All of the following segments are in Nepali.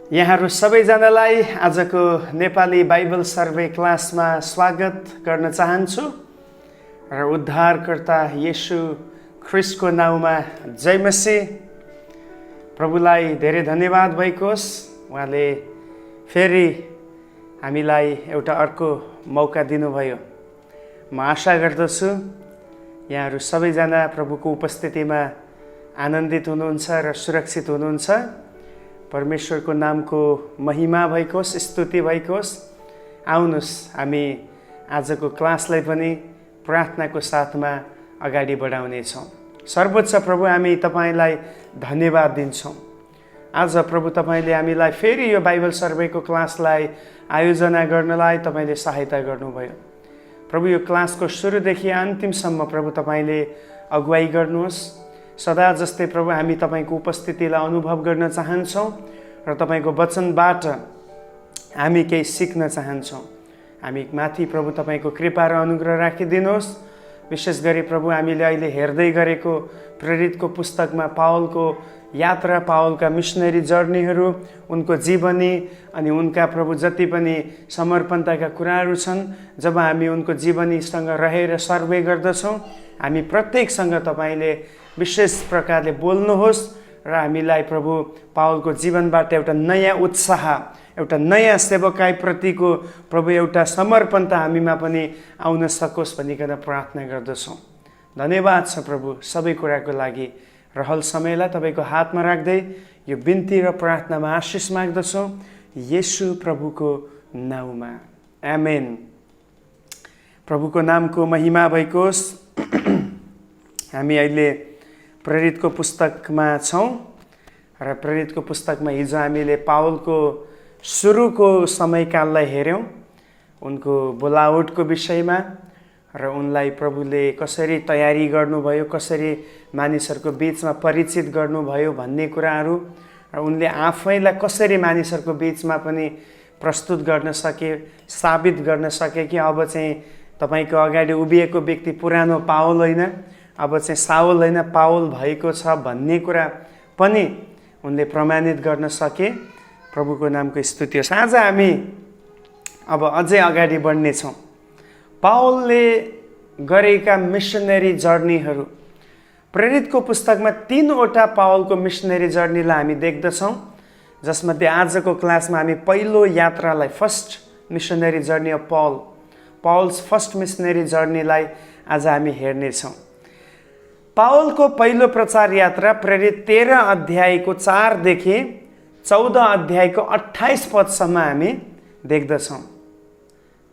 यहाँहरू सबैजनालाई आजको नेपाली बाइबल सर्वे क्लासमा स्वागत गर्न चाहन्छु र उद्धारकर्ता येशू ख्रिस्टको नाउँमा जय मसीह। प्रभुलाई धेरै धन्यवाद भएको होस्, उहाँले फेरि हामीलाई एउटा अर्को मौका दिनुभयो। म आशा गर्दछु यहाँहरू सबैजना प्रभुको उपस्थितिमा आनन्दित हुनुहुन्छ र सुरक्षित हुनुहुन्छ। परमेश्वरको नामको महिमा भएको होस्, स्तुति भएको होस्। आउनुहोस् हामी आजको क्लासलाई पनि प्रार्थनाको साथमा अगाडि बढाउनेछौँ। सर्वोच्च प्रभु, हामी तपाईँलाई धन्यवाद दिन्छौँ। आज प्रभु तपाईँले हामीलाई फेरि यो बाइबल सर्वेको क्लासलाई आयोजना गर्नलाई तपाईँले सहायता गर्नुभयो। प्रभु, यो क्लासको सुरुदेखि अन्तिमसम्म प्रभु तपाईँले अगुवाई गर्नुहोस्। सदा जस्तै प्रभु हामी तपाईँको उपस्थितिलाई अनुभव गर्न चाहन्छौँ र तपाईँको वचनबाट हामी केही सिक्न चाहन्छौँ। हामी माथि प्रभु तपाईँको कृपा र अनुग्रह राखिदिनुहोस्। विशेष गरी प्रभु हामीले अहिले हेर्दै गरेको प्रेरितको पुस्तकमा पावलको यात्रा, पावलका मिसनरी जर्नीहरू, उनको जीवनी अनि उनका प्रभु जति पनि समर्पणताका कुराहरू छन्, जब हामी उनको जीवनीसँग रहेर सर्वे गर्दछौँ, हामी प्रत्येकसँग तपाईँले विशेष प्रकारले बोल्नुहोस् र हामीलाई प्रभु पावलको जीवनबाट एउटा नयाँ उत्साह, एउटा नयाँ सेवकाई प्रतिको प्रभु एउटा समर्पणता हामीमा पनि आउन सकोस् भनिकन प्रार्थना गर्दछौँ। धन्यवाद छ प्रभु सबै कुराको लागि। रहल समयलाई तपाईँको हातमा राख्दै यो बिन्ती र प्रार्थनामा आशिष माग्दछौँ येशू प्रभुको नाउँमा, आमेन। प्रभुको नामको महिमा भएको होस्। हामी अहिले प्रेरितको पुस्तकमा छौँ र प्रेरितको पुस्तकमा हिजो हामीले पावलको सुरुको समयकाललाई हेऱ्यौँ, उनको बोलावटको विषयमा र उनलाई प्रभुले कसरी तयारी गर्नुभयो, कसरी मानिसहरूको बिचमा परिचित गर्नुभयो भन्ने कुराहरू, र उनले आफैलाई कसरी मानिसहरूको बिचमा पनि प्रस्तुत गर्न सके, साबित गर्न सके कि अब चाहिँ तपाईँको अगाडि उभिएको व्यक्ति पुरानो पावल होइन, अब चाहिँ साउल होइन पावल भएको छ भन्ने कुरा पनि उनले प्रमाणित गर्न सके। प्रभुको नामको स्तुति होस्। आज हामी अब अझै अगाडि बढ्नेछौँ। पावलले गरेका मिसनरी जर्नीहरू, प्रेरितको पुस्तकमा 3वटा पावलको मिसनरी जर्नीलाई हामी देख्दछौँ, जसमध्ये आजको क्लासमा हामी पहिलो यात्रालाई, first missionary journey of Paul's first missionary जर्नीलाई आज हामी हेर्नेछौँ। पावलको पहिलो प्रचार यात्रा प्रेरित 13 अध्यायको 4 देखि 14 अध्यायको 28 पदसम्म हामी देख्दछौँ।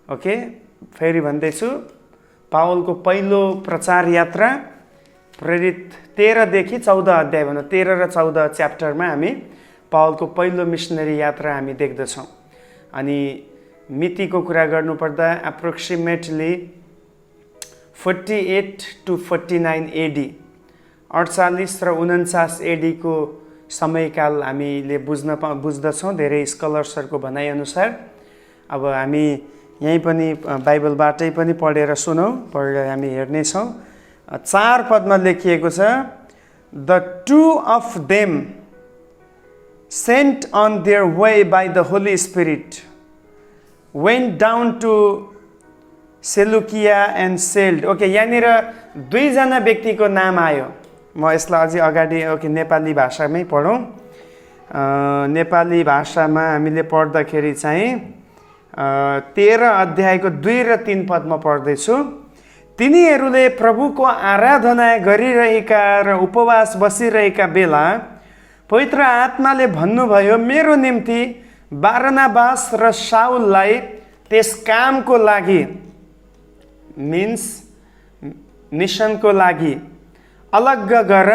ओके, फेरि भन्दैछु, पावलको पहिलो प्रचार यात्रा प्रेरित 13 देखि 14 अध्याय, भनौँ 13 र 14 च्याप्टरमा हामी पावलको पहिलो मिसनरी यात्रा हामी देख्दछौँ। अनि मितिको कुरा गर्नुपर्दा एप्रोक्सिमेटली 48 to 49 एडी, 48 र 49 एडीको समयकाल हामीले बुझ्दछौँ धेरै स्कलर्सहरूको भनाइअनुसार। अब हामी यहीँ पनि बाइबलबाटै पनि पढेर पढेर हामी हेर्नेछौँ। 4 पदमा लेखिएको छ, the two of them sent on their way by the Holy Spirit went down to Seleucia and sailed. Okay, यहाँनिर 2जना व्यक्तिको नाम आयो। म यसलाई अझै अगाडि नेपाली भाषामै पढौँ। नेपाली भाषामा हामीले पढ्दाखेरि चाहिँ 13 अध्यायको 2 र 3 पदमा पढ्दैछु। तिनीहरूले प्रभुको आराधना गरिरहेका र उपवास बसिरहेका बेला पवित्र आत्माले भन्नुभयो, मेरो निम्ति बारनाबास र साउललाई त्यस कामको लागि, मिन्स मिसनको लागि अलग गर,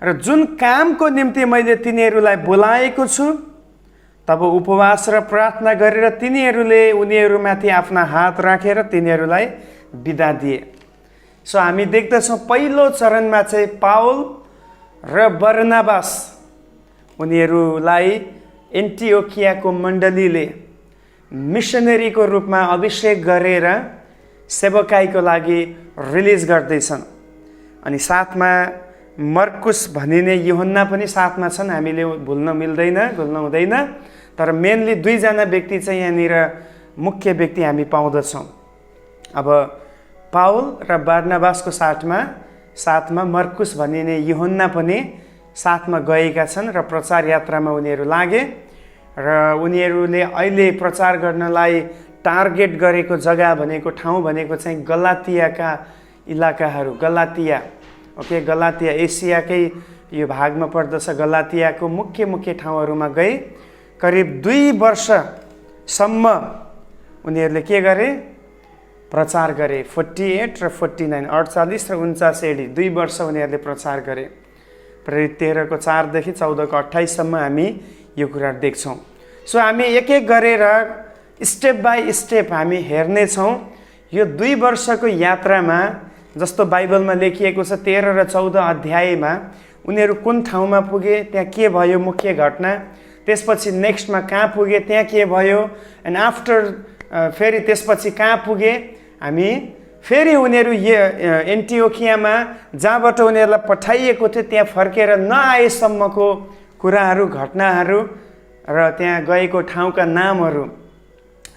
र जुन कामको निम्ति मैले तिनीहरूलाई बोलाएको छु। तब उपवास र प्रार्थना गरेर तिनीहरूले उनीहरूमाथि आफ्ना हात राखेर तिनीहरूलाई बिदा दिए। सो हामी देख्दछौँ पहिलो चरणमा चाहिँ पावल र बरनाबास, उनीहरूलाई एन्टिओखियाको मण्डलीले मिसनरीको रूपमा अभिषेक गरेर सेवकाईको लागि रिलिज गर्दैछन्। अनि साथमा मर्कुस भनिने यूहन्ना पनि साथमा छन्, हामीले भुल्न हुँदैन। तर मेनली दुईजना व्यक्ति चाहिँ यहाँनिर मुख्य व्यक्ति हामी पाउँदछौँ। अब पाउल र बारनाबासको साथमा मर्कुस भनिने यूहन्ना पनि साथमा गएका छन् र प्रचार यात्रामा उनीहरू लागे र उनीहरूले अहिले प्रचार गर्नलाई टार्गेट गरेको जग्गा भनेको ठाउँ भनेको चाहिँ गलातियाका इलाकाहरू, गलातिया एसियाकै यो भागमा पर्दछ। गलातियाको मुख्य ठाउँहरूमा गए। करिब 2 वर्षसम्म उनीहरूले के गरे? प्रचार गरे। 48 र 49, 48 र 49 एडी 2 वर्ष उनीहरूले प्रचार गरे। प्रेरित 13 को 4 देखि 14 को 28 सम्म हामी यो कुरा देख्छौँ। सो हामी एक गरेर स्टेप बाई स्टेप हामी हेर्नेछौँ। यो 2 वर्षको यात्रामा जस्तो बाइबलमा लेखिएको छ 13 र 14 अध्यायमा उनीहरू कुन ठाउँमा पुगे, त्यहाँ के भयो मुख्य घटना, त्यसपछि नेक्स्टमा कहाँ पुगे, त्यहाँ के भयो, एन्ड आफ्टर फेरि त्यसपछि कहाँ पुगे, हामी फेरि उनीहरू एन्टिओखियामा जहाँबाट उनीहरूलाई पठाइएको थियो त्यहाँ फर्केर नआएसम्मको कुराहरू, घटनाहरू र त्यहाँ गएको ठाउँका नामहरू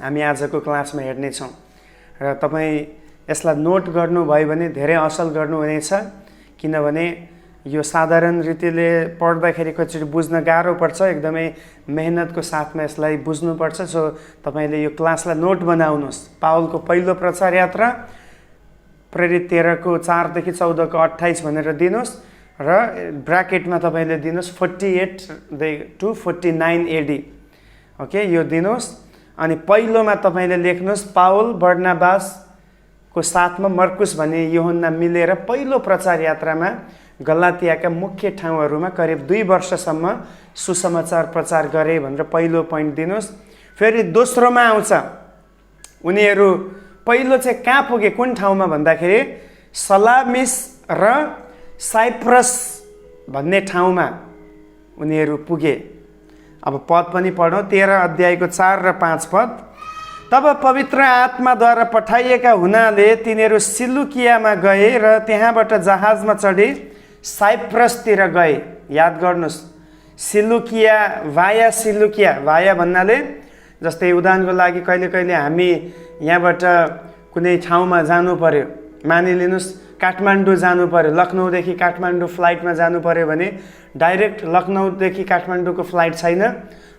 हामी आजको क्लासमा हेर्नेछौँ। र तपाईँ यसलाई नोट गर्नुभयो भने धेरै असल गर्नुहुनेछ, किनभने यो साधारण रीतिले पढ्दाखेरि कतिचोटि बुझ्न गाह्रो पर्छ। एकदमै मेहनतको साथमा यसलाई बुझ्नुपर्छ। सो तपाईँले यो क्लासलाई नोट बनाउनुहोस्। पाउलको पहिलो प्रचार यात्रा प्रेरित 13 को 4 देखि 14 को 28 भनेर दिनुहोस् र ब्राकेटमा तपाईँले दिनुहोस् 48 to 49 एडी। ओके, यो दिनुहोस्। अनि पहिलोमा तपाईँले लेख्नुहोस् पाउल बर्नाबासको साथमा मर्कुस भन्ने यूहन्ना मिलेर पहिलो प्रचार यात्रामा गलातियाका मुख्य ठाउँहरूमा करिब 2 वर्षसम्म सुसमाचार प्रचार गरे भनेर पहिलो पोइन्ट दिनुहोस्। फेरि दोस्रोमा आउँछ उनीहरू पहिलो चाहिँ कहाँ पुगे, कुन ठाउँमा भन्दाखेरि सलामिस र साइप्रस भन्ने ठाउँमा उनीहरू पुगे। अब पद पनि पढौँ, 13 अध्यायको 4 र 5 पद। तब पवित्र आत्माद्वारा पठाइएका हुनाले तिनीहरू सिलुकियामा गए र त्यहाँबाट जहाजमा चढी साइप्रसतिर गए। याद गर्नुहोस्, सिलुकिया भाया भन्नाले जस्तै उदाहरणको लागि कहिले हामी यहाँबाट कुनै ठाउँमा जानु पर्यो, मानिलिनुहोस् काठमाडौँ जानु पर्यो, लखनऊदेखि काठमाडौँ फ्लाइटमा जानु पर्यो भने डाइरेक्ट लखनऊदेखि काठमाडौँको फ्लाइट छैन,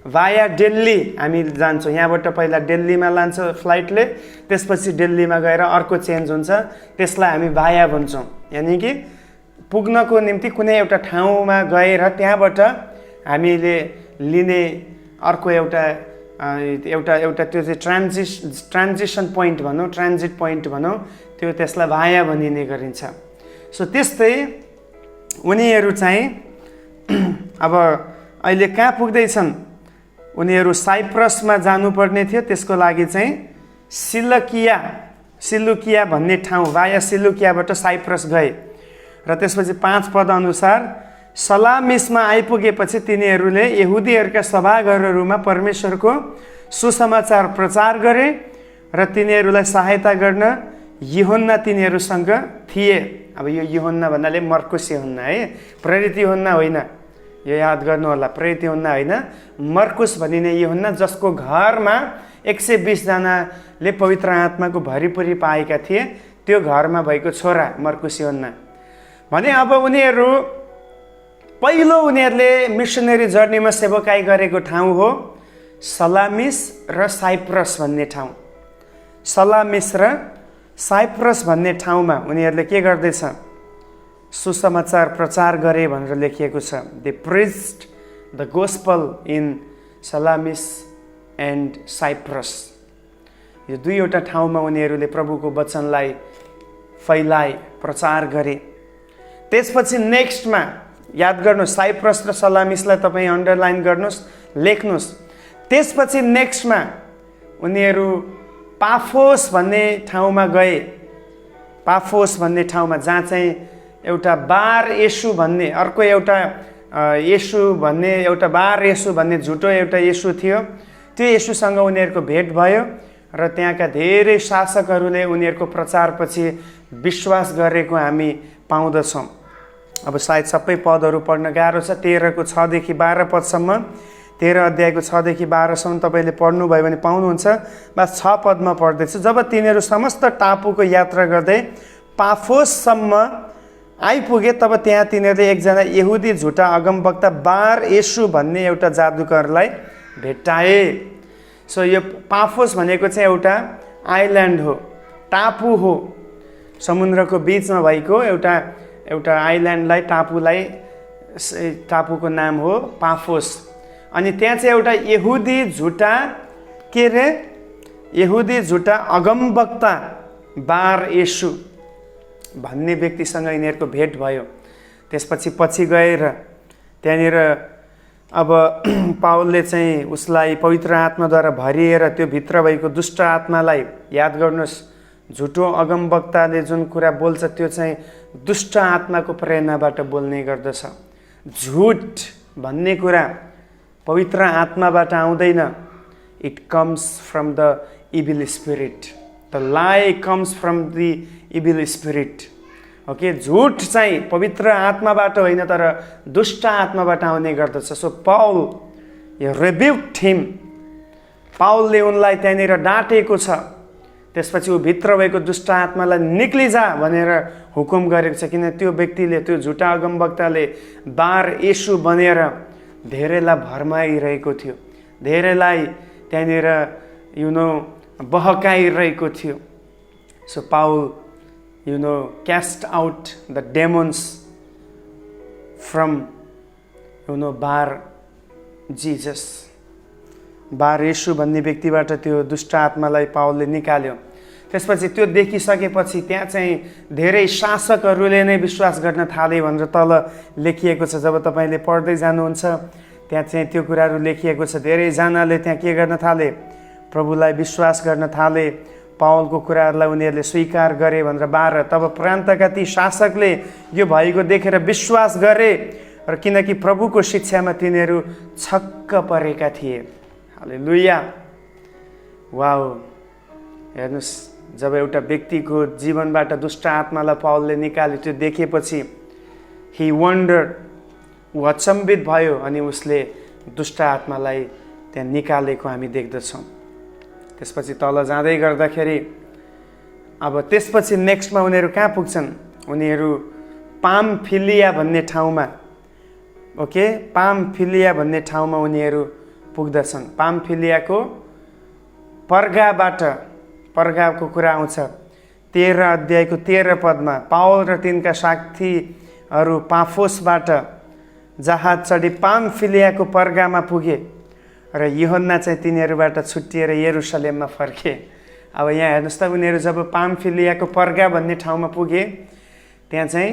भाया दिल्ली हामी जान्छौँ। यहाँबाट पहिला दिल्लीमा लान्छ फ्लाइटले, त्यसपछि दिल्लीमा गएर अर्को चेन्ज हुन्छ, त्यसलाई हामी भाया भन्छौँ। यानि कि पुग्नको निम्ति कुनै एउटा ठाउँमा गएर त्यहाँबाट हामीले लिने अर्को एउटा त्यो चाहिँ ट्रान्जिसन पोइन्ट भनौँ, ट्रान्जिट पोइन्ट भनौँ, त्यसलाई भाया भनिने गरिन्छ। सो त्यस्तै उनीहरू चाहिँ अब अहिले कहाँ पुग्दैछन्, उनीहरू साइप्रसमा जानुपर्ने थियो। त्यसको लागि चाहिँ सिलुकिया भन्ने ठाउँ भाया सिलुकियाबाट साइप्रस गए र त्यसपछि 5 पद अनुसार सलामिसमा आइपुगेपछि तिनीहरूले यहुदीहरूका सभाघरहरूमा परमेश्वरको सुसमाचार प्रचार गरे र तिनीहरूलाई सहायता गर्न यूहन्ना तिनीहरूसँग थिए। अब यो यूहन्ना भन्नाले मर्कुस यूहन्ना है, प्रेरित यूहन्ना होइन, यो याद गर्नु होला। प्रेरित यूहन्ना होइन, मर्कुस भनिने यूहन्ना जसको घरमा 120 जनाले पवित्र आत्माको भरिपुरी पाएका थिए, त्यो घरमा भएको छोरा मर्कुस यूहन्ना भने। अब उनीहरूले मिसनरी जर्नीमा सेवकाई गरेको ठाउँ हो सलामिस र साइप्रस भन्ने ठाउँ। सलामिस र साइप्रस भन्ने ठाउँमा उनीहरूले के गर्दैछ, सुसमाचार प्रचार गरे भनेर लेखिएको छ। They preached the gospel in Salamis and Cyprus. यो 2वटा ठाउँमा उनीहरूले प्रभुको वचनलाई फैलाए, प्रचार गरे। त्यसपछि नेक्स्टमा याद गर्नुहोस्, साइप्रस र सलामिसलाई तपाईँ अन्डरलाइन गर्नुहोस्, लेख्नुहोस्। त्यसपछि नेक्स्टमा उनीहरू पाफोस भन्ने ठाउँमा गए। पाफोस भन्ने ठाउँमा जहाँ चाहिँ एउटा बार येशू भन्ने, अर्को एउटा येशू भन्ने, एउटा बार येशू भन्ने झुटो एउटा येशू थियो। त्यो येशूसँग उनीहरूको भेट भयो र त्यहाँका धेरै शासकहरूले उनीहरूको प्रचारपछि विश्वास गरेको हामी पाउँदछौँ। अब सायद सबै पदहरू पढ्न गाह्रो छ। 13को 6 देखि 12 पदसम्म, 13 अध्यायको 6 देखि 12 सम्म तपाईँले पढ्नुभयो भने पाउनुहुन्छ। बस 6 पदमा पढ्दैछु। जब तिनीहरू समस्त टापुको यात्रा गर्दै पाफोससम्म आइपुगे तब त्यहाँ तिनीहरूले एकजना यहुदी झुटा अगमवक्ता बार येशू भन्ने एउटा जादुकरलाई भेट्टाए। सो यो पाफोस भनेको चाहिँ एउटा आइल्यान्ड हो, टापु हो, समुद्रको बिचमा भएको एउटा आइल्यान्डलाई, टापुको नाम हो पाफोस। अनि त्यहाँ चाहिँ एउटा यहुदी झुटा अगमवक्ता बार येशू भन्ने व्यक्तिसँग यिनीहरूको भेट भयो। त्यसपछि गएर त्यहाँनिर अब पावलले चाहिँ उसलाई पवित्र आत्माद्वारा भरिएर त्यो भित्र भएको दुष्ट आत्मालाई, याद गर्नुहोस् झुटो अगमवक्ताले जुन कुरा बोल्छ त्यो चाहिँ दुष्ट आत्माको प्रेरणाबाट बोल्ने गर्दछ। झुट भन्ने कुरा पवित्र आत्माबाट आउँदैन। It comes from the evil spirit. The लाई comes from the evil spirit. Okay, झुट चाहिँ पवित्र आत्माबाट होइन तर दुष्ट आत्माबाट आउने गर्दछ। सो पाउल रिब्युक्ड हिम। पाउलले उनलाई त्यहाँनिर डाँटेको छ। त्यसपछि ऊ भित्र भएको दुष्ट आत्मालाई निक्लिजा भनेर हुकुम गरेको छ। किन त्यो व्यक्तिले, त्यो झुटा अगमवक्ताले बार येशू बनेर धेरैलाई भरमाइरहेको थियो, धेरैलाई त्यहाँनिर बहकाइरहेको थियो। So Paul cast out the demons from Bar Jesus, Bar येशू भन्ने व्यक्तिबाट त्यो दुष्ट आत्मालाई पावलले निकाल्यो। त्यसपछि त्यो देखिसकेपछि त्यहाँ चाहिँ धेरै शासकहरूले नै विश्वास गर्न थाले भनेर तल लेखिएको छ। जब तपाईँले पढ्दै जानुहुन्छ त्यहाँ चाहिँ त्यो कुराहरू लेखिएको छ। धेरैजनाले त्यहाँ के गर्न थाले, प्रभुलाई विश्वास गर्न थाले, पावलको कुराहरूलाई उनीहरूले स्वीकार गरे भनेर 12। तब प्रान्तका ती शासकले यो भएको देखेर विश्वास गरे र किनकि प्रभुको शिक्षामा तिनीहरू छक्क परेका थिए। हालेलुया, वाओ। हेर्नुहोस्, जब एउटा व्यक्तिको जीवनबाट दुष्ट आत्मालाई पावलले निकाल्यो त्यो देखेपछि ही वन्डर, ऊ अचम्बित भयो अनि उसले दुष्ट आत्मालाई त्यहाँ निकालेको हामी देख्दछौँ। त्यसपछि तल जाँदै गर्दाखेरि अब त्यसपछि नेक्स्टमा उनीहरू कहाँ पुग्छन्, उनीहरू पामफिलिया भन्ने ठाउँमा, ओके, पामफिलिया भन्ने ठाउँमा उनीहरू पुग्दछन्। पामफिलियाको पर्गाको कुरा आउँछ 13 अध्यायको 13 पदमा। पावल र तिनका साथीहरू पाफोसबाट जहाज चढी पामफिलियाको पर्गामा पुगे र यूहन्ना चाहिँ तिनीहरूबाट छुट्टिएर यरुशलेममा फर्के। अब यहाँ हेर्नुहोस् त, उनीहरू जब पामफिलियाको पर्गा भन्ने ठाउँमा पुगे त्यहाँ चाहिँ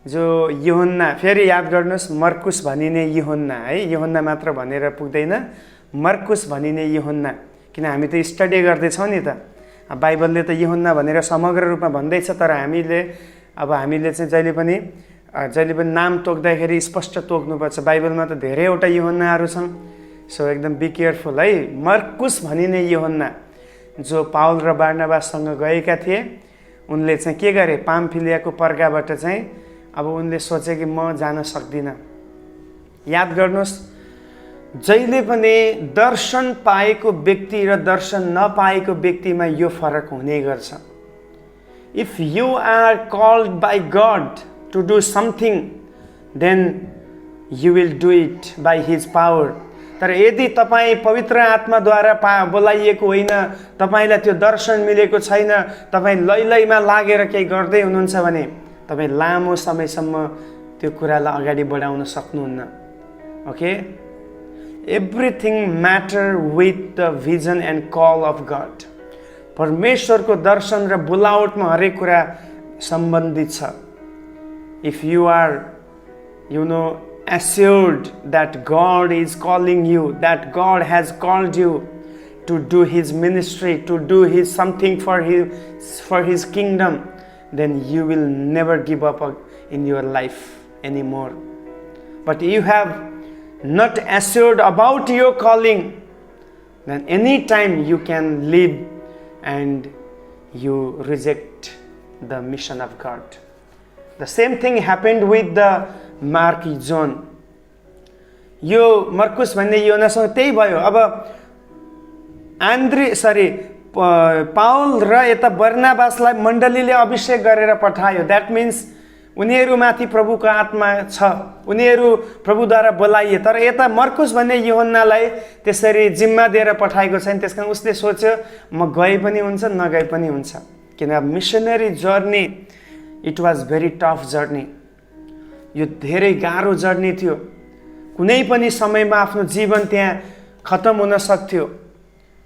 जो यूहन्ना, फेरि याद गर्नुहोस् मर्कुस भनिने यूहन्ना है, यूहन्ना मात्र भनेर पुग्दैन, मर्कुस भनिने यूहन्ना। किन हामी त स्टडी गर्दैछौँ नि त, बाइबलले त यूहन्ना भनेर समग्र रूपमा भन्दैछ, तर हामीले चाहिँ जहिले पनि नाम तोक्दाखेरि स्पष्ट तोक्नुपर्छ। बाइबलमा त धेरैवटा यूहन्नाहरू छन्। सो एकदम बी केयरफुल है। मर्कुस भनिने यूहन्ना जो पाउल र बार्नबाससँग गएका थिए, उनले चाहिँ के गरे, पामफिलियाको पर्गाबाट चाहिँ अब उनले सोचे कि म जान सक्दिनँ। याद गर्नुहोस्, जहिले पनि दर्शन पाएको व्यक्ति र दर्शन नपाएको व्यक्तिमा यो फरक हुने गर्छ। If you are called by God to do something then you will do it by his power. तर यदि तपाईँ पवित्र आत्माद्वारा बोलाइएको होइन, तपाईँलाई त्यो दर्शन मिलेको छैन, तपाईँ लैलैमा लागेर केही गर्दै हुनुहुन्छ भने तपाईँ लामो समयसम्म त्यो कुरालाई अगाडि बढाउन सक्नुहुन्न। Okay, everything matter with the vision and call of God. परमेश्वरको दर्शन र बोलावटमा हरेक कुरा सम्बन्धित छ। If you are assured that God is calling you, that God has called you to do His ministry, to do His something for His kingdom, then you will never give up in your life anymore. But you have not assured about your calling, then anytime you can leave and you reject the mission of God. The same thing happened with the mark John. यो मर्कुस भन्ने योनासँग त्यही भयो। अब पाउल र यता बर्नाबासलाई मण्डलीले अभिषेक गरेर पठायो। द्याट मिन्स उनीहरूमाथि प्रभुको आत्मा छ, उनीहरू प्रभुद्वारा बोलाइए। तर यता मर्कुस भन्ने यूहन्नालाई त्यसरी जिम्मा दिएर पठाएको छैन। त्यस कारण उसले सोच्यो म गए पनि हुन्छ नगए पनि हुन्छ, किन missionary journey it was very tough journey. यो धेरै गाह्रो जर्नी थियो। कुनै पनि समयमा आफ्नो जीवन त्यहाँ खत्तम हुन सक्थ्यो।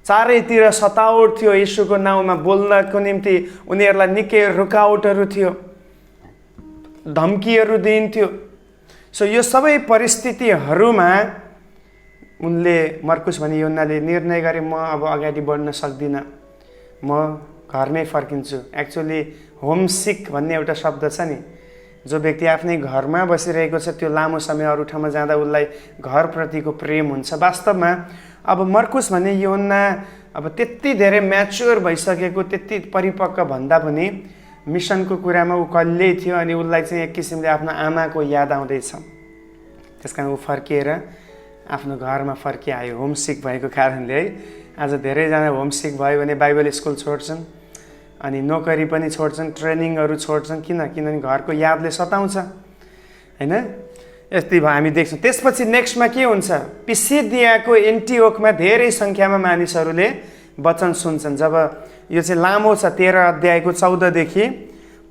चारैतिर सतावट थियो। येशूको नाउँमा बोल्नको निम्ति उनीहरूलाई निकै रुकावटहरू थियो, धम्कीहरू दिइन्थ्यो। सो यो सबै परिस्थितिहरूमा उनले मर्कुस भन्ने यूहन्नाले निर्णय गरे म अब अगाडि बढ्न सक्दिनँ, म घरमै फर्किन्छु। एक्चुअली होमसिक भन्ने एउटा शब्द छ नि, जो व्यक्ति आफ्नै घरमा बसिरहेको छ त्यो लामो समय अरू ठाउँमा जाँदा उसलाई घरप्रतिको प्रेम हुन्छ। वास्तवमा अब मर्कुस भन्ने यूहन्ना अब त्यति धेरै म्याच्योर भइसकेको, त्यति परिपक्व भन्दा पनि मिसनको कुरामा ऊ कहिल्यै थियो। अनि उसलाई चाहिँ एक किसिमले आफ्नो आमाको याद आउँदैछ। त्यस कारण ऊ फर्किएर आफ्नो घरमा फर्किआयो होमसिक भएको कारणले है। आज धेरैजना होमसिक भयो भने बाइबल स्कुल छोड्छन्, अनि नोकरी पनि छोड्छन्, ट्रेनिङहरू छोड्छन्। किनभने घरको यादले सताउँछ होइन। यस्तै भयो हामी देख्छौँ। त्यसपछि नेक्स्टमा के हुन्छ, पिसिदियाको एन्टिओखमा धेरै सङ्ख्यामा मानिसहरूले वचन सुन्छन्। जब यो चाहिँ लामो छ, 13 अध्यायको 14 देखि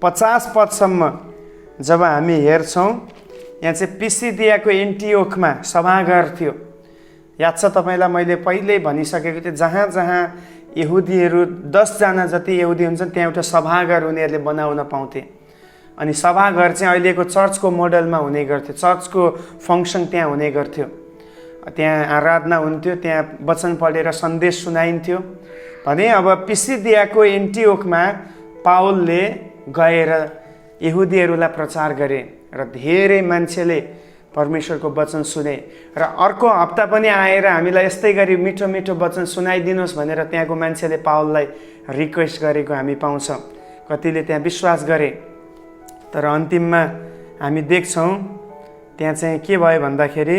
50 पदसम्म जब हामी हेर्छौँ, यहाँ चाहिँ पिसिदियाको एन्टिओखमा सभागार थियो। याद छ तपाईँलाई मैले पहिल्यै भनिसकेको थिएँ, जहाँ जहाँ यहुदीहरू 10 जना जति यहुदी हुन्छन् त्यहाँ एउटा सभागार उनीहरूले बनाउन पाउँथे। अनि सभागार चाहिँ अहिलेको चर्चको मोडलमा हुने गर्थ्यो। चर्चको फङ्सन त्यहाँ हुने गर्थ्यो। त्यहाँ आराधना हुन्थ्यो, त्यहाँ वचन पढेर सन्देश सुनाइन्थ्यो। भने अब पिसिदियाको एन्टिओखमा पाउलले गएर यहुदीहरूलाई प्रचार गरे र धेरै मान्छेले परमेश्वरको वचन सुने। र अर्को हप्ता पनि आएर हामीलाई यस्तै गरी मिठो मिठो वचन सुनाइदिनुहोस् भनेर त्यहाँको मान्छेले पाउललाई रिक्वेस्ट गरेको हामी पाउँछौँ। कतिले त्यहाँ विश्वास गरे। तर अन्तिममा हामी देख्छौँ त्यहाँ चाहिँ के भयो भन्दाखेरि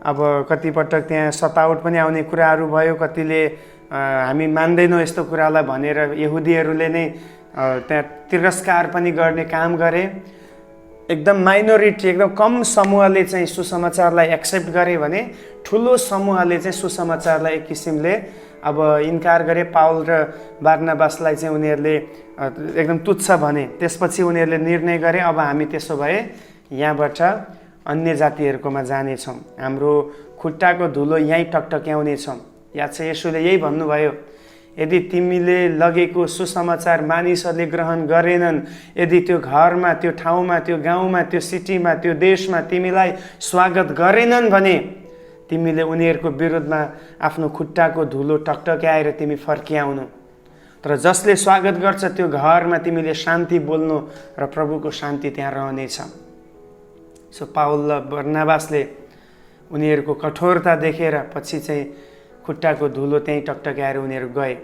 अब कतिपटक त्यहाँ सतावट पनि आउने कुराहरू भयो। कतिले हामी मान्दैनौँ यस्तो कुरालाई भनेर यहुदीहरूले नै त्यहाँ तिरस्कार पनि गर्ने काम गरे। एकदम माइनोरिटी, एकदम कम समूहले चाहिँ सुसमाचारलाई एक्सेप्ट गरे भने ठुलो समूहले चाहिँ सुसमाचारलाई एक किसिमले अब इन्कार गरे। पाउल र बार्नाबासलाई चाहिँ उनीहरूले एकदम तुच्छ भने। त्यसपछि उनीहरूले निर्णय गरे अब हामी त्यसो भए यहाँबाट अन्य जातिहरूकोमा जानेछौँ, हाम्रो खुट्टाको धुलो यहीँ टकटक्याउनेछौँ। याद छ येशूले यही भन्नुभयो, यदि तिमीले लगेको सुसमाचार मानिसहरूले ग्रहण गरेनन्, यदि त्यो घरमा, त्यो ठाउँमा, त्यो गाउँमा, त्यो सिटीमा, त्यो देशमा तिमीलाई स्वागत गरेनन् भने तिमीले उनीहरूको विरुद्धमा आफ्नो खुट्टाको धुलो टकटक्याएर तिमी फर्किआउनु। तर जसले स्वागत गर्छ त्यो घरमा तिमीले शान्ति बोल्नु र प्रभुको शान्ति त्यहाँ रहनेछ। सो पाउल र बर्नाबासले उनीहरूको कठोरता देखेर पछि चाहिँ खुट्टाको धुलो त्यहीँ टकटक्याएर उनीहरू गए।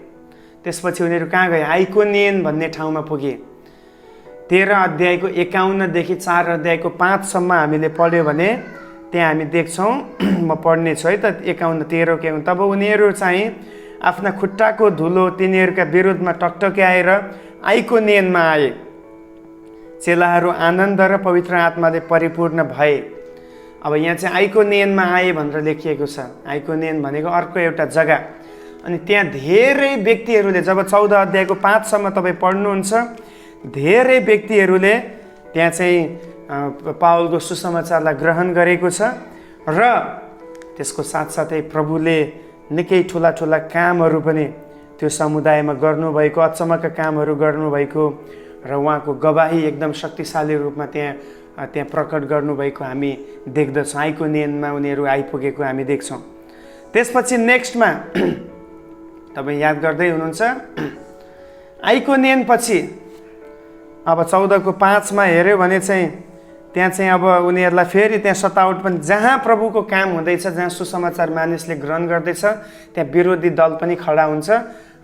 त्यसपछि उनीहरू कहाँ गए, आइकोनियन भन्ने ठाउँमा पुगे। 13 अध्यायको 51 देखि 4 अध्यायको 5 सम्म हामीले पढ्यो भने त्यहाँ हामी देख्छौँ, म पढ्ने छु है त, 51-13 तब उनीहरू चाहिँ आफ्ना खुट्टाको धुलो तिनीहरूका विरुद्धमा टकटक्याएर आइकोनियनमा आए। चेलाहरू आनन्द र पवित्र आत्माले परिपूर्ण भए। अब यहाँ चाहिँ आइकोनियनमा आए भनेर लेखिएको छ। आइकोनियन भनेको अर्को एउटा जग्गा। अनि त्यहाँ धेरै व्यक्तिहरूले, जब 14 अध्यायको 5 सम्म तपाईँ पढ्नुहुन्छ, धेरै व्यक्तिहरूले त्यहाँ चाहिँ पाउलको सुसमाचारलाई ग्रहण गरेको छ। र त्यसको साथसाथै प्रभुले निकै ठुला ठुला कामहरू पनि त्यो समुदायमा गर्नुभएको, अचम्मका कामहरू गर्नुभएको र उहाँको गवाही एकदम शक्तिशाली रूपमा त्यहाँ प्रकट गर्नुभएको हामी देख्दछौँ। आइकोनियनमा उनीहरू आइपुगेको हामी देख्छौँ। त्यसपछि नेक्स्टमा तपाईँ याद गर्दै हुनुहुन्छ, आइकोनियन पछि अब 14को 5मा हेऱ्यो भने चाहिँ त्यहाँ चाहिँ अब उनीहरूलाई फेरि त्यहाँ सतावट पनि, जहाँ प्रभुको काम हुँदैछ, जहाँ सुसमाचार मानिसले ग्रहण गर्दैछ त्यहाँ विरोधी दल पनि खडा हुन्छ।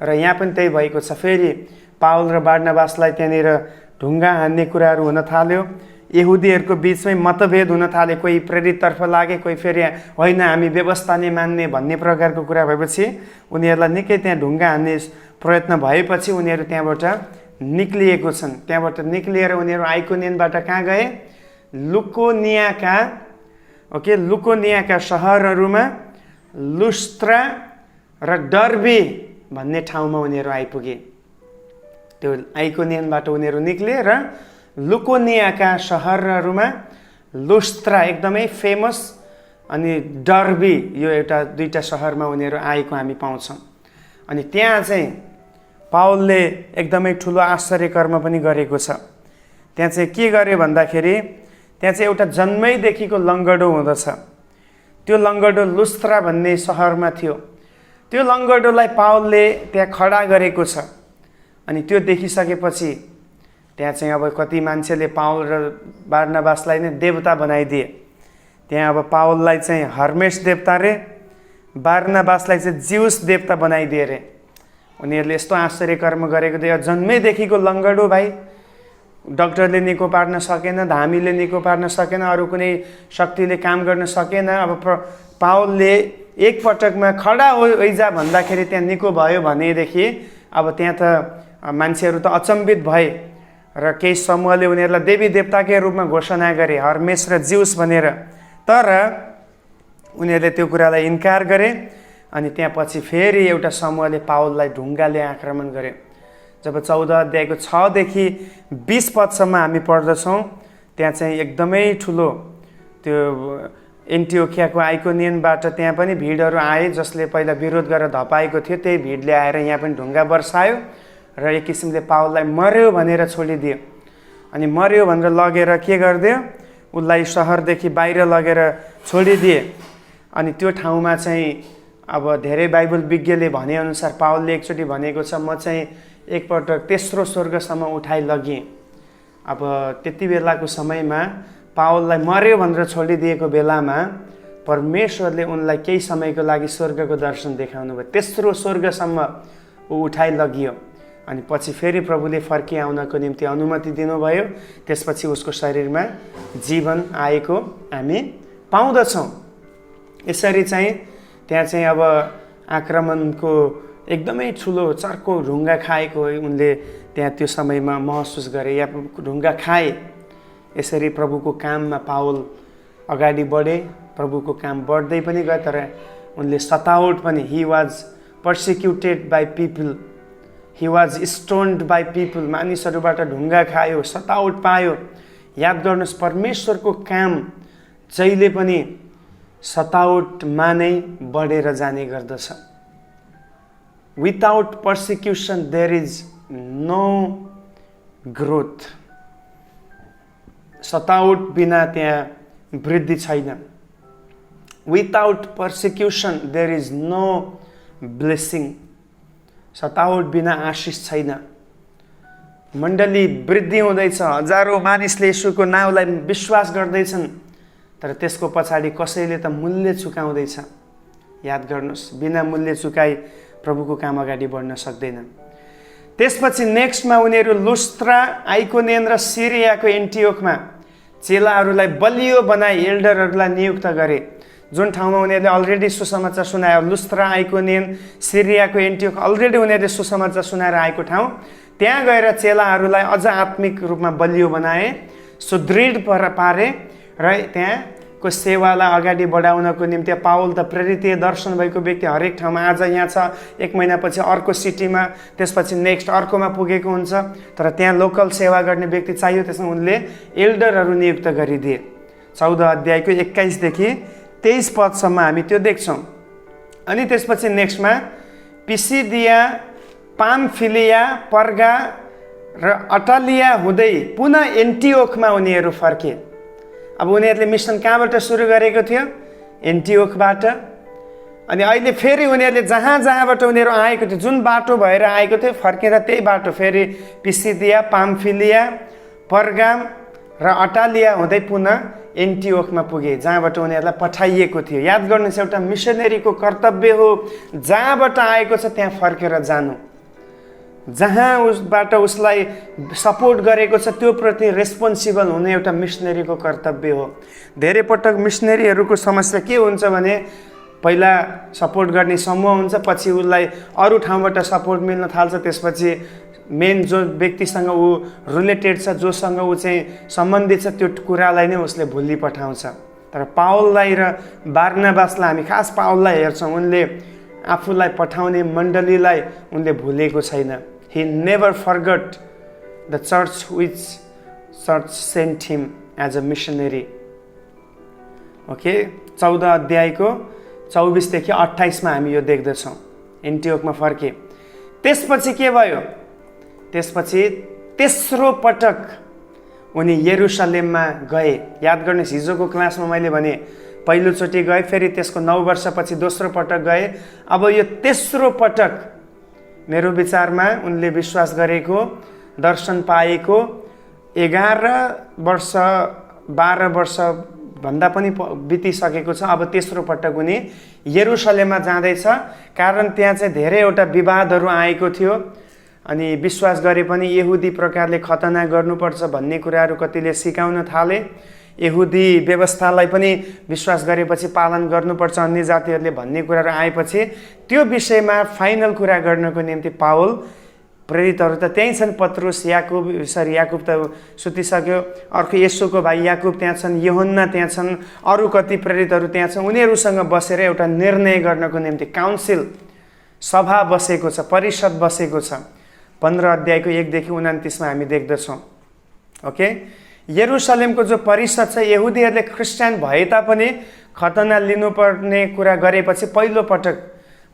र यहाँ पनि त्यही भएको छ। फेरि पाउल र बार्नाबासलाई त्यहाँनिर ढुङ्गा हान्ने कुराहरू हुन थाल्यो। यहुदीहरूको बिचमै मतभेद हुन थाले, कोही प्रेरिततर्फ लागे, कोही फेरि होइन हामी व्यवस्था नै मान्ने भन्ने प्रकारको कुरा भएपछि उनीहरूलाई निकै त्यहाँ ढुङ्गा हान्ने प्रयत्न भएपछि उनीहरू त्यहाँबाट निक्लिएको छन्। त्यहाँबाट निक्लिएर उनीहरू आइकोनियनबाट कहाँ गए? लुकोनियाका सहरहरूमा लुस्त्रा र डर्बे भन्ने ठाउँमा उनीहरू आइपुगे। त्यो आइकोनियनबाट उनीहरू निक्ले र लुकोनियाका सहरहरूमा लुस्त्रा एकदमै फेमस अनि डर्बी यो दुईटा सहरमा उनीहरू आएको हामी पाउँछौँ। अनि त्यहाँ चाहिँ पावलले एकदमै ठुलो आश्चर्य कर्म पनि गरेको छ। त्यहाँ चाहिँ के गर्यो भन्दाखेरि त्यहाँ चाहिँ एउटा जन्मैदेखिको लङ्गडो हुँदछ। त्यो लङ्गडो लुस्त्रा भन्ने सहरमा थियो। त्यो लङ्गडोलाई पावलले त्यहाँ खडा गरेको छ। अनि त्यो देखिसकेपछि त्यहाँ चाहिँ अब कति मान्छेले पावल र बारनाबासलाई नै देवता बनाइदिए। त्यहाँ अब पावललाई चाहिँ हर्मेस देवता रे, बारनाबासलाई चाहिँ जिउस देवता बनाइदिए रे। उनीहरूले यस्तो आश्चर्य कर्म गरेको थियो। जन्मैदेखिको लङ्गडो भाइ, डक्टरले निको पार्न सकेन, धामीले निको पार्न सकेन, अरू कुनै शक्तिले काम गर्न सकेन। अब पावलले एकपटकमा खडा ओइजा भन्दाखेरि त्यहाँ निको भयो भनेदेखि अब त्यहाँ त मान्छेहरू त अचम्बित भए र केही समूहले उनीहरूलाई देवी देवताकै रूपमा घोषणा गरे, हर्मेस र जिउस भनेर। तर उनीहरूले त्यो कुरालाई इन्कार गरे। अनि त्यहाँ पछि फेरि एउटा समूहले पावललाई ढुङ्गाले आक्रमण गरे। जब 14 अध्यायको 6 देखि 20 पदसम्म हामी पढ्दछौँ, त्यहाँ चाहिँ एकदमै ठुलो त्यो एन्टिओखियाको आइकोनियनबाट त्यहाँ पनि भिडहरू आए, जसले पहिला विरोध गरेर धपाएको थियो। त्यही भिडले आएर यहाँ पनि ढुङ्गा बर्सायो र एक किसिमले पावललाई मर्यो भनेर छोडिदियो। अनि मर्यो भनेर लगेर के गरिदियो? उसलाई सहरदेखि बाहिर लगेर छोडिदिए। अनि त्यो ठाउँमा चाहिँ अब धेरै बाइबल विज्ञले भनेअनुसार पावलले एकचोटि भनेको छ, म चाहिँ एकपटक तेस्रो स्वर्गसम्म उठाइ लगिएँ। अब त्यति बेलाको समयमा पावललाई मर्यो भनेर छोडिदिएको बेलामा परमेश्वरले उनलाई केही समयको लागि स्वर्गको दर्शन देखाउनु भयो। तेस्रो स्वर्गसम्म ऊ उठाइ लगियो। अनि पछि फेरि प्रभुले फर्किआउनको निम्ति अनुमति दिनुभयो। त्यसपछि उसको शरीरमा जीवन आएको हामी पाउँदछौँ। यसरी चाहिँ त्यहाँ चाहिँ अब आक्रमणको एकदमै ठुलो चर्को ढुङ्गा खाएको उनले त्यहाँ त्यो समयमा महसुस गरे, या ढुङ्गा खाए। यसरी प्रभुको काममा पावल अगाडि बढे। प्रभुको काम बढ्दै पनि गयो, तर उनले सतावट पनि, he was persecuted by people, he was stoned by people, मानिसहरूबाट ढुङ्गा खायो, सतावट पायो। याद गर्नुहोस्, परमेश्वरको काम जहिले पनि सतावटमा नै बढेर जाने गर्दछ। Without persecution there is no growth. सतावट बिना त्यहाँ वृद्धि छैन। Without persecution there is no blessing. सतावट बिना आशिष छैन। मण्डली वृद्धि हुँदैछ, हजारौँ मानिसले येशूको नाउँलाई विश्वास गर्दैछन्, तर त्यसको पछाडि कसैले त मूल्य चुकाउँदैछ। याद गर्नुहोस्, बिना मूल्य चुकाई प्रभुको काम अगाडि बढ्न सक्दैन। त्यसपछि नेक्स्टमा उनीहरू लुस्त्रा, आइकोनियन र सिरियाको एन्टिओखमा चेलाहरूलाई बलियो बनाई एल्डरहरूलाई नियुक्त गरे। जुन ठाउँमा उनीहरूले अलरेडी सुसमाचार सुनायो, लुस्त्रा, आइकोनियन, सिरियाको एन्टिओख अलरेडी उनीहरूले सुसमाचार सुनाएर आएको ठाउँ, त्यहाँ गएर चेलाहरूलाई अझ आत्मिक रूपमा बलियो बनाए, सुदृढ पारे र त्यहाँको सेवालाई अगाडि बढाउनको निम्ति पावल त प्रेरितीय दर्शन भएको व्यक्ति हरेक ठाउँमा, आज यहाँ छ, एक महिनापछि अर्को सिटीमा, त्यसपछि नेक्स्ट अर्कोमा पुगेको हुन्छ, तर त्यहाँ लोकल सेवा गर्ने व्यक्ति चाहियो। त्यसमा उनले एल्डरहरू नियुक्त गरिदिए। 14 अध्यायको 21 देखि 23 पदसम्म हामी त्यो देख्छौँ। अनि त्यसपछि नेक्स्टमा पिसिदिया, पामफिलिया, पर्गा र अटालिया हुँदै पुनः एन्टिओखमा उनीहरू फर्के। अब उनीहरूले मिसन कहाँबाट सुरु गरेको थियो? एन्टिओखबाट। अनि अहिले फेरि उनीहरूले जहाँबाट उनीहरू आएको थियो, जुन बाटो भएर आएको थियो, फर्केर त्यही बाटो फेरि पिसिदिया, पामफिलिया, पर्गाम र अटालिया हुँदै पुनः एन्टिओखमा पुगे, जहाँबाट उनीहरूलाई पठाइएको थियो। याद गर्नुहोस्, एउटा मिसनरीको कर्तव्य हो, जहाँबाट आएको छ त्यहाँ फर्केर जानु। जहाँ उसबाट उसलाई सपोर्ट गरेको छ त्यो प्रति रेस्पोन्सिबल हुने एउटा मिसनरीको कर्तव्य हो। धेरै पटक मिसनरीहरूको समस्या के हुन्छ भने पहिला सपोर्ट गर्ने समूह हुन्छ, पछि उसलाई अरू ठाउँबाट सपोर्ट मिल्न थाल्छ, त्यसपछि मेन जो व्यक्तिसँग ऊ रिलेटेड छ, जोसँग ऊ चाहिँ सम्बन्धित छ, त्यो कुरालाई नै उसले भुलि पठाउँछ। तर पावललाई र बारनाबासलाई हामी खास पावललाई हेर्छौँ, उनले आफूलाई पठाउने मण्डलीलाई उनले भुलेको छैन। He never forgot the church which church sent him as a missionary. Okay, 14 अध्यायको 24 देखि 28 मा हामी यो देख्दछौँ। एन्टियोखमा फर्के। त्यसपछि के भयो? त्यसपछि तेस्रो पटक उनी यरुशलेममा गए। याद गर्नुहोस्, हिजोको क्लासमा मैले भने पहिलोचोटि गए, फेरि त्यसको 9 वर्षपछि दोस्रो पटक गए। अब यो तेस्रो पटक मेरो विचारमा उनले विश्वास गरेको, दर्शन पाएको 11 वर्ष 12 वर्ष भन्दा पनि बितिसकेको छ। अब तेस्रो पटक उनी यरुशलेममा जाँदैछ, कारण त्यहाँ चाहिँ धेरैवटा विवादहरू आएको थियो। अनि विश्वास गरे पनि यहुदी प्रकारले खतना गर्नुपर्छ भन्ने कुराहरू कतिले सिकाउन थाले। यहुदी व्यवस्थालाई पनि विश्वास गरेपछि पालन गर्नुपर्छ अन्य जातिहरूले भन्ने कुराहरू आएपछि त्यो विषयमा फाइनल कुरा गर्नको निम्ति पावल, प्रेरितहरू त त्यहीँ छन्, पत्रुस, याकुब त सुतिसक्यो, अर्को येशूको भाइ याकुब त्यहाँ छन्, यूहन्ना त्यहाँ छन्, अरू कति प्रेरितहरू त्यहाँ छन्। उनीहरूसँग बसेर एउटा निर्णय गर्नको निम्ति काउन्सिल, सभा बसेको छ, परिषद बसेको छ। 15 अध्यायको 1 देखि 29 मा हामी देख्दछौँ। ओके, यरुशलेमको जो परिषद छ, यहुदीहरूले ख्रिस्टियन भए तापनि खतना लिनुपर्ने कुरा गरेपछि पहिलो पटक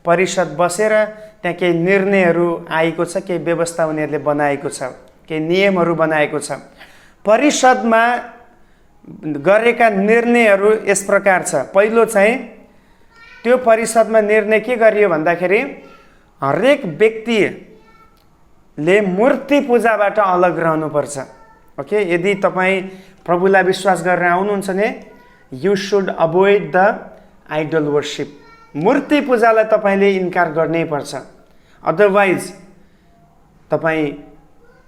परिषद बसेर त्यहाँ केही निर्णयहरू आएको छ, केही व्यवस्था उनीहरूले बनाएको छ, केही नियमहरू बनाएको छ। परिषदमा गरेका निर्णयहरू यस प्रकार छ। पहिलो चाहिँ त्यो परिषदमा निर्णय के गरियो भन्दाखेरि हरेक व्यक्तिले मूर्ति पूजाबाट अलग रहनुपर्छ। ओके, यदि तपाईँ प्रभुलाई विश्वास गरेर आउनुहुन्छ भने you should avoid the idol worship. मूर्ति पूजालाई तपाईँले इन्कार गर्नै पर्छ, अदरवाइज तपाईँ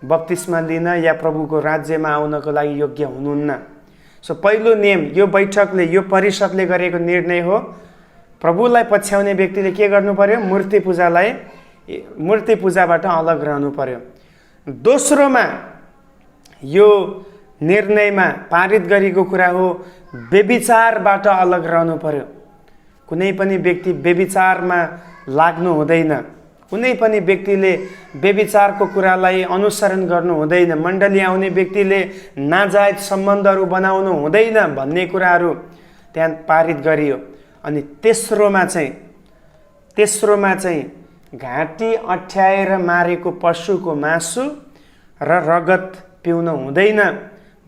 बप्तिस्मा लिन या प्रभुको राज्यमा आउनको लागि योग्य हुनुहुन्न। सो पहिलो नियम यो बैठकले, यो परिषदले गरेको निर्णय हो। प्रभुलाई पछ्याउने व्यक्तिले के गर्नु पर्यो? मूर्ति पूजाबाट अलग रहनु पर्यो। दोस्रोमा यो निर्णयमा पारित गरेको कुरा हो व्यभिचारबाट अलग रहनु पर्यो। कुनै पनि व्यक्ति व्यभिचारमा लाग्नु हुँदैन, कुनै पनि व्यक्तिले व्यभिचारको कुरालाई अनुसरण गर्नु हुँदैन, मण्डली आउने व्यक्तिले नाजायज सम्बन्धहरू बनाउनु हुँदैन भन्ने कुराहरू त्यहाँ पारित गरियो। अनि तेस्रोमा चाहिँ घाँटी अठ्याएर मारेको पशुको मासु र रगत पिउन हुँदैन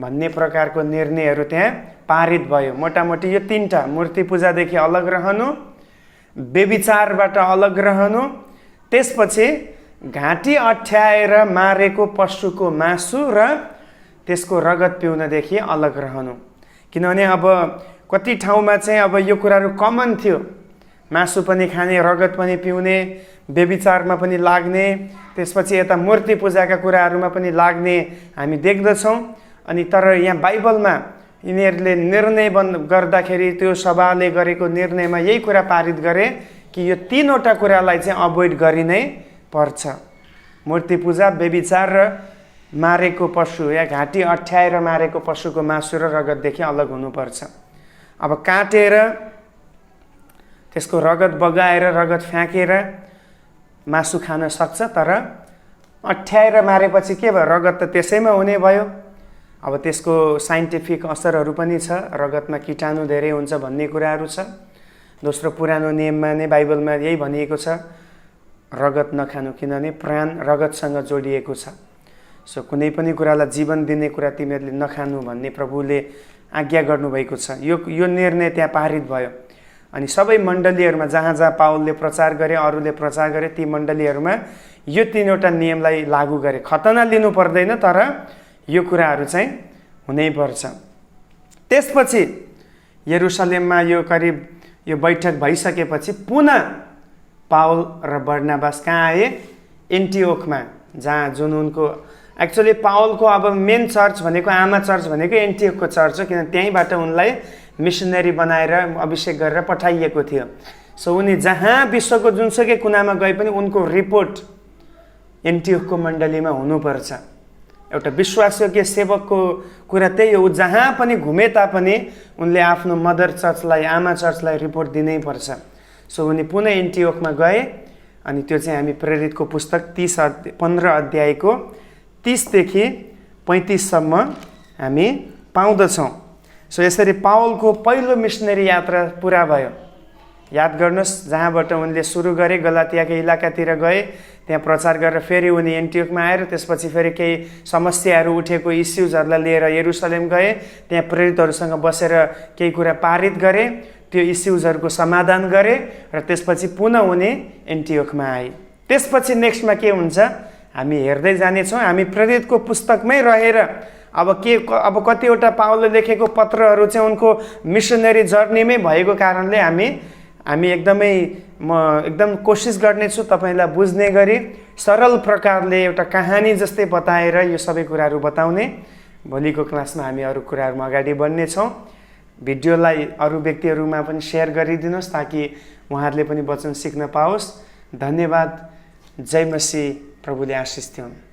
भन्ने प्रकारको निर्णयहरू त्यहाँ पारित भयो। मोटामोटी यो 3टा, मूर्ति पूजादेखि अलग रहनु, व्यभिचारबाट अलग रहनु, त्यसपछि घाँटी अठ्याएर मारेको पशुको मासु र त्यसको रगत पिउनदेखि अलग रहनु। किनभने अब कति ठाउँमा चाहिँ अब यो कुराहरू कमन थियो, मासु पनि खाने, रगत पनि पिउने, व्यभिचारमा पनि लाग्ने, त्यसपछि यता मूर्ति पूजाका कुराहरूमा पनि लाग्ने हामी देख्दछौँ। अनि तर यहाँ बाइबलमा यिनीहरूले निर्णय गर्दाखेरि त्यो सभाले गरेको निर्णयमा यही कुरा पारित गरे कि यो 3वटा कुरालाई चाहिँ अभोइड गरिनै पर्छ। मूर्ति पूजा, व्यभिचार र मारेको पशु या घाँटी अठ्याएर मारेको पशुको मासु र रगतदेखि अलग हुनुपर्छ। अब काटेर त्यसको रगत बगाएर, रगत फ्याँकेर मासु खान सक्छ, तर अठ्याएर मारेपछि के भयो? रगत त त्यसैमा हुने भयो। अब त्यसको साइन्टिफिक असरहरू पनि छ, रगतमा कीटाणु धेरै हुन्छ भन्ने कुराहरू छ। दोस्रो, पुरानो नियममा नै बाइबलमा यही भनिएको छ, रगत नखानु, किनभने प्राण रगतसँग जोडिएको छ। सो कुनै पनि कुरालाई जीवन दिने कुरा तिमीहरूले नखानु भन्ने प्रभुले आज्ञा गर्नुभएको छ। यो निर्णय त्यहाँ पारित भयो। अनि सबै मण्डलीहरूमा जहाँ जहाँ पावलले प्रचार गरे, अरूले प्रचार गरे, ती मण्डलीहरूमा यो 3वटा नियमलाई लागू गरे। खतना लिनु पर्दैन, तर यो कुराहरू चाहिँ हुनैपर्छ। त्यसपछि यरुशलेममा यो करिब यो बैठक भइसकेपछि पुनः पावल र बर्नाबास कहाँ आए? एन्टियोखमा। जहाँ जुन उनको एक्चुअली पावलको अब मेन चर्च भनेको आमा चर्च भनेको एन्टियोखको चर्च हो, किन त्यहीँबाट उनलाई मिसनरी बनाएर अभिषेक गरेर पठाइएको थियो। सो उनी जहाँ विश्वको जुनसुकै कुनामा गए पनि उनको रिपोर्ट एन्टियोखको मण्डलीमा हुनुपर्छ। एउटा विश्वासयोग्य सेवकको कुरा त्यही हो, जहाँ पनि घुमे तापनि उनले आफ्नो मदर चर्चलाई, आमा चर्चलाई रिपोर्ट दिनै पर्छ। सो उनी पुनः एन्टियोखमा गए अनि त्यो चाहिँ हामी प्रेरितको पुस्तक 15 अध्यायको 30 देखि 35 सम्म हामी पाउँदछौँ। सो यसरी पावलको पहिलो मिसनरी यात्रा पुरा भयो। याद गर्नुहोस्, जहाँबाट उनले सुरु गरे गलातियाको इलाकातिर गए, त्यहाँ प्रचार गरेर फेरि उनी एन्टियोखमा आएर त्यसपछि फेरि केही समस्याहरू उठेको इस्युजहरूलाई लिएर यरुसलेम गए, त्यहाँ प्रेरितहरूसँग बसेर केही कुरा पारित गरे, त्यो इस्युजहरूको समाधान गरे र त्यसपछि पुनः उनी एन्टियोखमा आए। त्यसपछि नेक्स्टमा के हुन्छ हामी हेर्दै जानेछौँ। हामी प्रेरितको पुस्तकमै रहेर अब कतिवटा पावलले लेखेको पत्रहरू चाहिँ उनको मिसनरी जर्नीमै भएको कारणले हामी एकदम कोसिस गर्नेछु तपाईँलाई बुझ्ने गरी सरल प्रकारले एउटा कहानी जस्तै बताएर यो सबै कुराहरू बताउने। भोलिको क्लासमा हामी अरू कुराहरूमा अगाडि बढ्नेछौँ। भिडियोलाई अरू व्यक्तिहरूमा पनि सेयर गरिदिनुहोस् ताकि उहाँहरूले पनि वचन सिक्न पाओस्। धन्यवाद। जय मसीह। प्रभुले आशिष दिउन्।